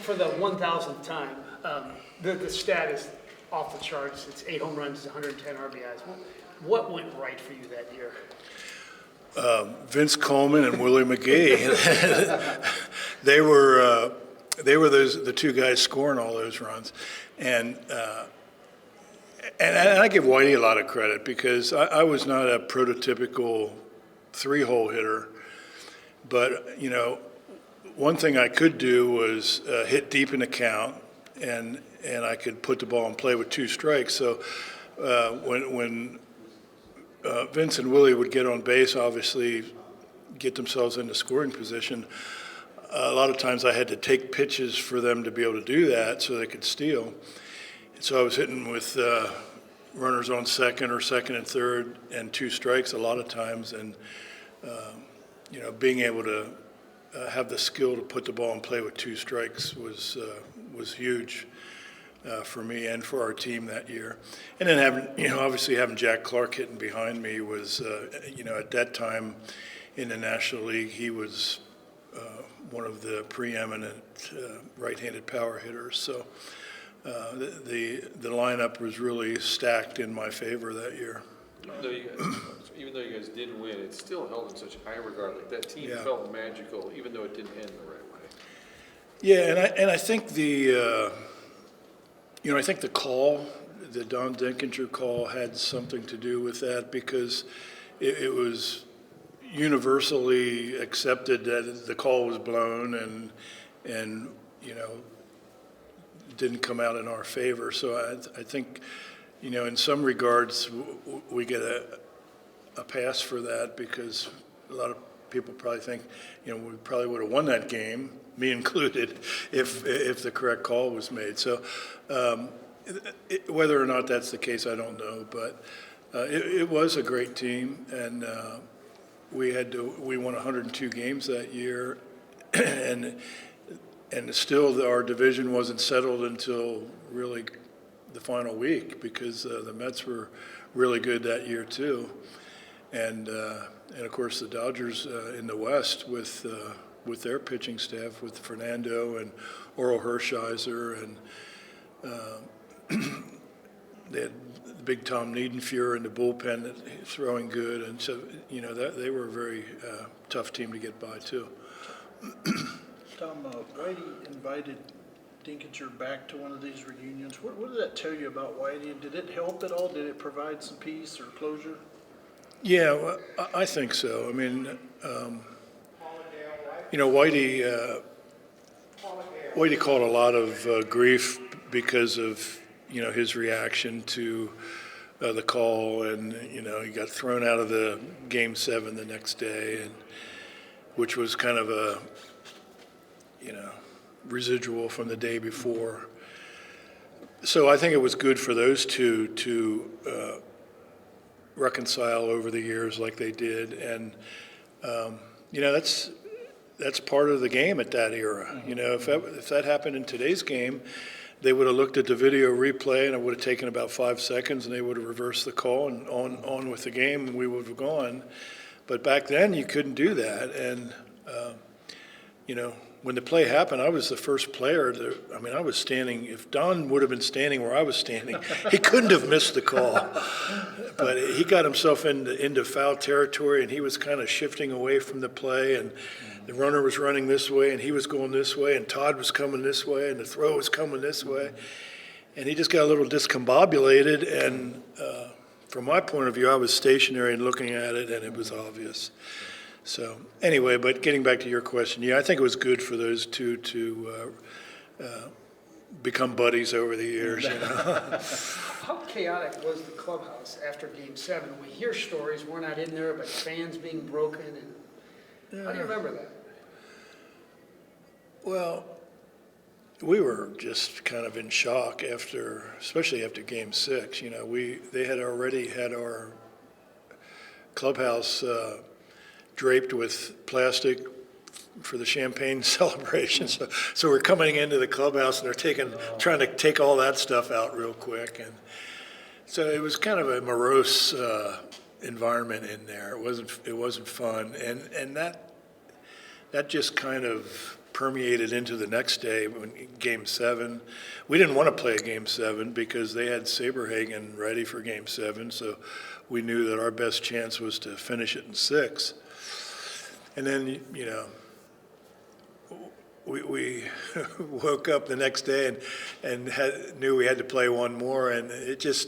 For the 1,000th time, the stat is off the charts. It's 8 home runs, 110 RBIs. What went right for you that year? Vince Coleman and Willie McGee. they were the two guys scoring all those runs, and I give Whitey a lot of credit because I was not a prototypical 3-hole hitter, but one thing I could do was hit deep in the count, and I could put the ball in play with 2 strikes. So when Vince and Willie would get on base, obviously get themselves into scoring position, a lot of times I had to take pitches for them to be able to do that so they could steal. And so I was hitting with runners on second or second and third and 2 strikes a lot of times, and being able to have the skill to put the ball in play with 2 strikes was huge for me and for our team that year. And then obviously having Jack Clark hitting behind me was, at that time in the National League, he was one of the preeminent right-handed power hitters. So the lineup was really stacked in my favor that year. Even though you guys didn't win, it still held in such high regard. Like that team felt magical, even though it didn't end the right way. Yeah, and I think the call, the Don Denkinger call, had something to do with that because it was universally accepted that the call was blown and didn't come out in our favor. So I think, in some regards, we get a pass for that because a lot of people probably think, we probably would have won that game, me included, if the correct call was made. So whether or not that's the case, I don't know. But it was a great team, and we won 102 games that year, and still our division wasn't settled until really the final week because the Mets were really good that year too, and of course the Dodgers in the West with their pitching staff with Fernando and Oral Hershiser, and they had big Tom Niedenfuhr in the bullpen throwing good, and so they were a very tough team to get by too. Tom, Whitey invited Dinkinger back to one of these reunions. What did that tell you about Whitey? Did it help at all? Did it provide some peace or closure? Yeah, well, I think so. I mean, Whitey caught a lot of grief because of his reaction to the call, and he got thrown out of the Game 7 the next day, and which was kind of a residual from the day before. So I think it was good for those two to reconcile over the years like they did, and that's part of the game at that era. If that happened in today's game, they would have looked at the video replay, and it would have taken about 5 seconds, and they would have reversed the call and on with the game, and we would have gone. But back then, you couldn't do that, and when the play happened, I was the first player. I was standing. If Don would have been standing where I was standing, he couldn't have missed the call. But he got himself into foul territory, and he was kind of shifting away from the play, and the runner was running this way, and he was going this way, and Todd was coming this way, and the throw was coming this way. And he just got a little discombobulated, and from my point of view, I was stationary and looking at it, and it was obvious. So anyway, but getting back to your question, I think it was good for those two to become buddies over the years. How chaotic was the clubhouse after Game 7? We hear stories, we're not in there, but fans being broken. And how do you remember that? Well, we were just kind of in shock especially after Game 6. They had already had our clubhouse draped with plastic for the champagne celebration. So we're coming into the clubhouse, and they're trying to take all that stuff out real quick. And so it was kind of a morose environment in there. It wasn't fun. And that just kind of permeated into the next day when Game 7. We didn't want to play a Game 7 because they had Saberhagen ready for Game 7, so we knew that our best chance was to finish it in 6. And then, we woke up the next day and knew we had to play one more, and it just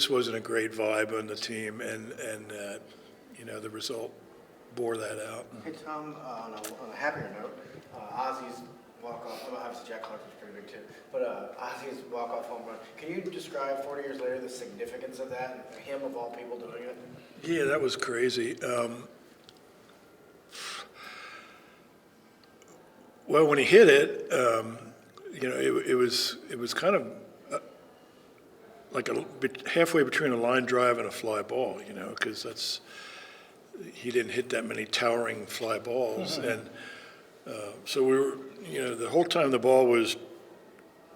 wasn't a great vibe on the team, and the result bore that out. Hey, Tom, on a happier note, Ozzy's walk-off, well, obviously Jack Clark was pretty big too, but Ozzy's walk-off home run, can you describe 40 years later the significance of that, and him of all people doing it? Yeah, that was crazy. Well, when he hit it, it was kind of like halfway between a line drive and a fly ball, because he didn't hit that many towering fly balls, and so we were, the whole time the ball was,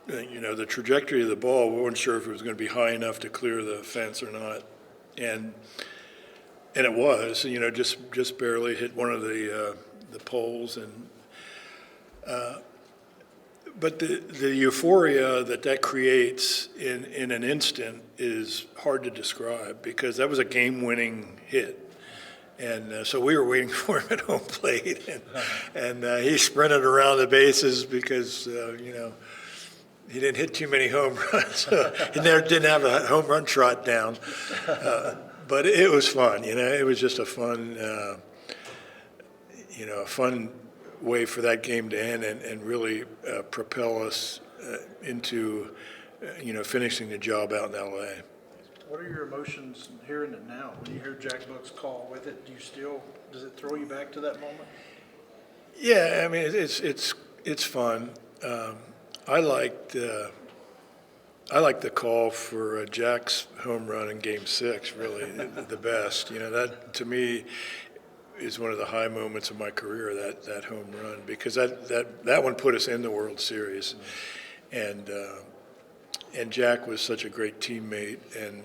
the trajectory of the ball, we weren't sure if it was going to be high enough to clear the fence or not, and it was, just barely hit one of the poles, and but the euphoria that creates in an instant is hard to describe, because that was a game-winning hit. And so we were waiting for him at home plate, and he sprinted around the bases because, he didn't hit too many home runs. He didn't have a home run trot down. But it was fun, it was just a fun, a fun way for that game to end and really propel us into, finishing the job out in L.A. What are your emotions hearing it now? When you hear Jack Buck's call with it, does it throw you back to that moment? Yeah, I mean, it's fun. I liked the call for Jack's home run in Game 6, really, the best. That, to me, is one of the high moments of my career, that home run, because that one put us in the World Series. And Jack was such a great teammate, and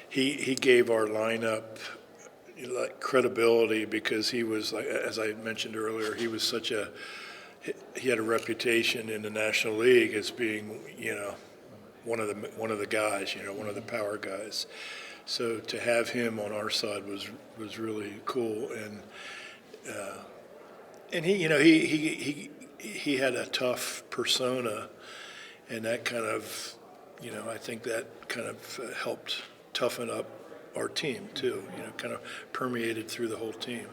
he gave our lineup credibility, because he was, as I mentioned earlier, he had a reputation in the National League as being, one of the guys, one of the power guys. So to have him on our side was really cool, and he had a tough persona. And that kind of, I think that kind of helped toughen up our team too, kind of permeated through the whole team.